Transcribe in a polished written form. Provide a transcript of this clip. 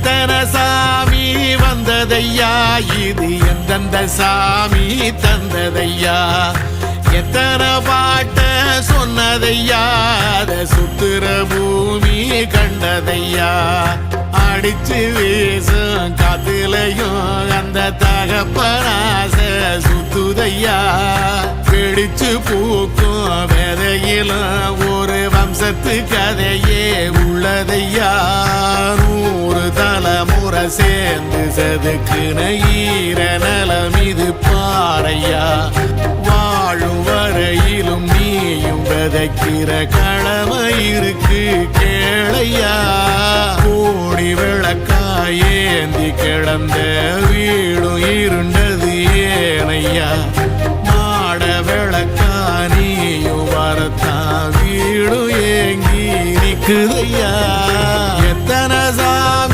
எத்தனை சாமி வந்ததையா, இது எந்தெந்த சாமி தந்ததையா, எத்தனை பாட்ட சொன்னதையா, அத சுத்துற பூமி கண்டதையா, அடிச்சு வீசும் காத்துலையும் அந்த தகப்பனாச சுத்துதையா, பிடிச்சு பூக்கும் விதையிலும் ஒரு வம்சத்து கதையே உள்ளதையா, 100 தலைமுறை சேர்ந்து செதுக்குன ஈர நலம் இது பாறையா, வாழும் வரையிலும் நீயும் விதைக்கிற கடமை இருக்கு கேளையா, கோடி விளக்காயேந்தி கிடந்த வீடும் இருண்டது ஏனையா, மாட விளக்கா நீயும் வரத்தான் வீடும் ஏங்கி நிக்குதையா.